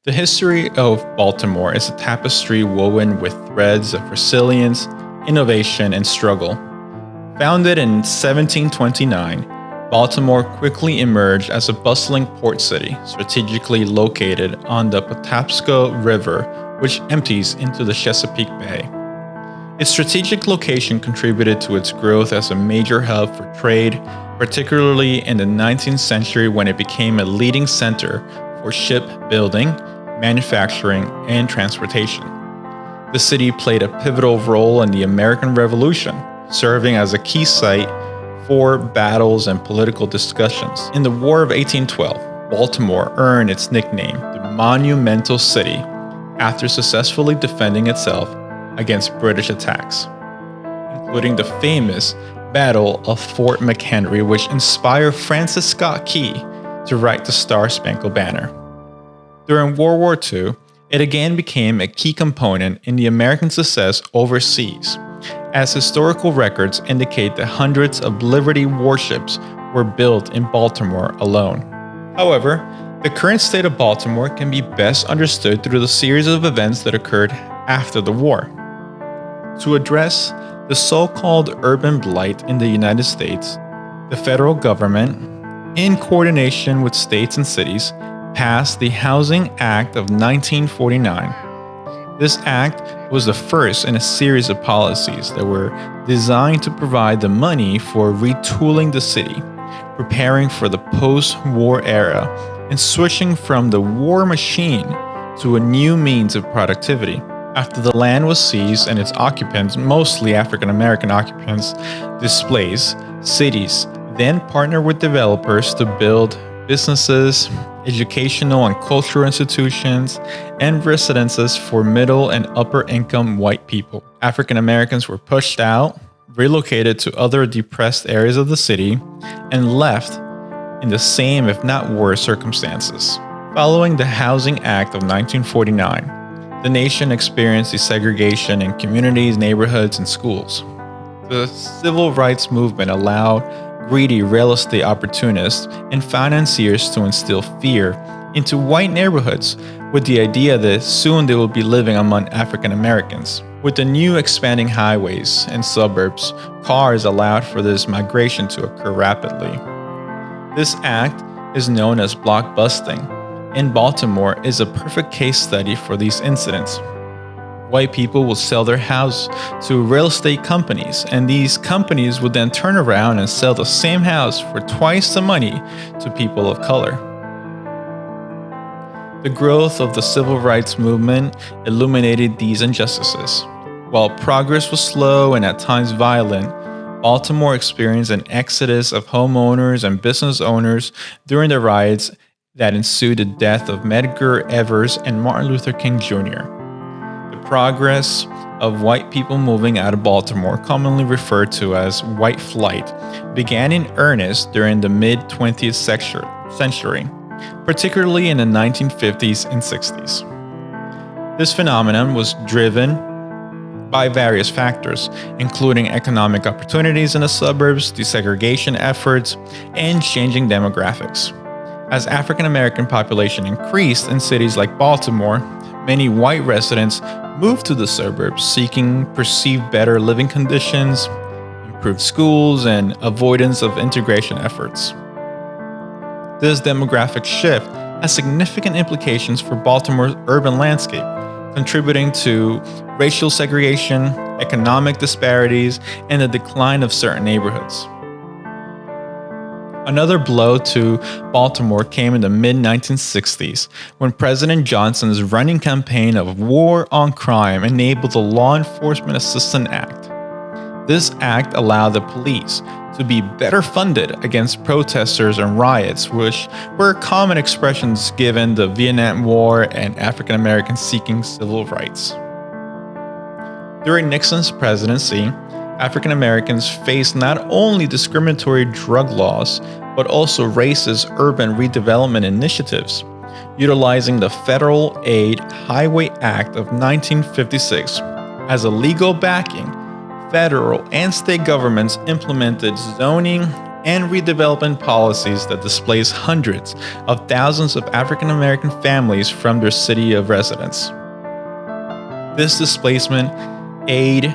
The history of Baltimore is a tapestry woven with threads of resilience, innovation, and struggle. Founded in 1729, Baltimore quickly emerged as a bustling port city, strategically located on the Patapsco River, which empties into the Chesapeake Bay. Its strategic location contributed to its growth as a major hub for trade, particularly in the 19th century when it became a leading center for shipbuilding, manufacturing, and transportation. The city played a pivotal role in the American Revolution, serving as a key site for battles and political discussions. In the War of 1812, Baltimore earned its nickname, the Monumental City, after successfully defending itself against British attacks, including the famous Battle of Fort McHenry, which inspired Francis Scott Key to write the Star-Spangled Banner. During World War II, it again became a key component in the American success overseas, as historical records indicate that hundreds of Liberty warships were built in Baltimore alone. However, the current state of Baltimore can be best understood through the series of events that occurred after the war. To address the so-called urban blight in the United States, the federal government, in coordination with states and cities, passed the Housing Act of 1949. This act was the first in a series of policies that were designed to provide the money for retooling the city, preparing for the post-war era, and switching from the war machine to a new means of productivity. After the land was seized and its occupants, mostly African American occupants, displaced, cities then partnered with developers to build businesses, educational and cultural institutions, and residences for middle and upper income white people. African Americans were pushed out, relocated to other depressed areas of the city, and left in the same, if not worse, circumstances. Following the Housing Act of 1949, the nation experienced desegregation in communities, neighborhoods, and schools. The civil rights movement allowed greedy real estate opportunists and financiers to instill fear into white neighborhoods with the idea that soon they will be living among African Americans. With the new expanding highways and suburbs, cars allowed for this migration to occur rapidly. This act is known as blockbusting, and Baltimore is a perfect case study for these incidents. White people will sell their house to real estate companies, and these companies would then turn around and sell the same house for twice the money to people of color. The growth of the civil rights movement illuminated these injustices. While progress was slow and at times violent, Baltimore experienced an exodus of homeowners and business owners during the riots that ensued the death of Medgar Evers and Martin Luther King Jr. The progress of white people moving out of Baltimore, commonly referred to as white flight, began in earnest during the mid-20th century, particularly in the 1950s and 60s. This phenomenon was driven by various factors, including economic opportunities in the suburbs, desegregation efforts, and changing demographics. As African American population increased in cities like Baltimore, many white residents moved to the suburbs seeking perceived better living conditions, improved schools, and avoidance of integration efforts. This demographic shift has significant implications for Baltimore's urban landscape, contributing to racial segregation, economic disparities, and the decline of certain neighborhoods. Another blow to Baltimore came in the mid-1960s when President Johnson's running campaign of War on Crime enabled the Law Enforcement Assistance Act. This act allowed the police to be better funded against protesters and riots, which were common expressions given the Vietnam War and African Americans seeking civil rights. During Nixon's presidency, African Americans faced not only discriminatory drug laws, but also racist urban redevelopment initiatives, utilizing the Federal Aid Highway Act of 1956 as a legal backing. Federal and state governments implemented zoning and redevelopment policies that displace hundreds of thousands of African American families from their city of residence. This displacement aimed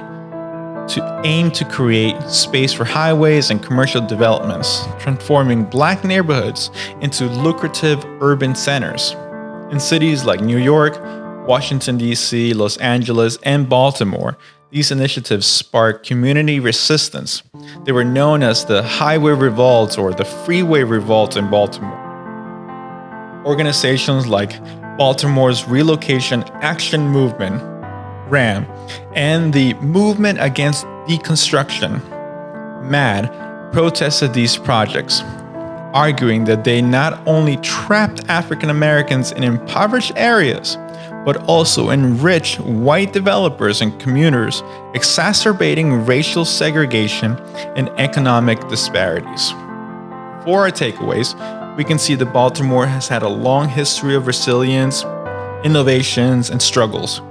to create space for highways and commercial developments, transforming Black neighborhoods into lucrative urban centers. In cities like New York, Washington, D.C., Los Angeles, and Baltimore, these initiatives sparked community resistance. They were known as the Highway Revolt or the Freeway Revolt in Baltimore. Organizations like Baltimore's Relocation Action Movement, RAM, and the Movement Against Deconstruction, MAD, protested these projects, arguing that they not only trapped African Americans in impoverished areas, but also enriched white developers and commuters, exacerbating racial segregation and economic disparities. For our takeaways, we can see that Baltimore has had a long history of resilience, innovations, and struggles.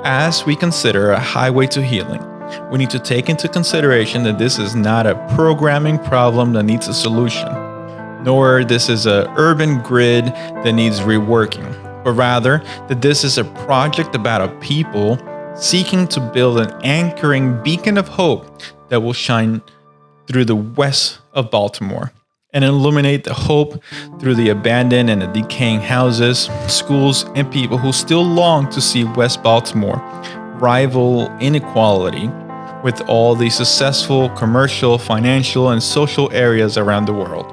As we consider a highway to healing, we need to take into consideration that this is not a programming problem that needs a solution, nor this is an urban grid that needs reworking, but rather that this is a project about a people seeking to build an anchoring beacon of hope that will shine through the west of Baltimore and illuminate the hope through the abandoned and the decaying houses, schools, and people who still long to see West Baltimore rival inequality with all the successful commercial, financial, and social areas around the world.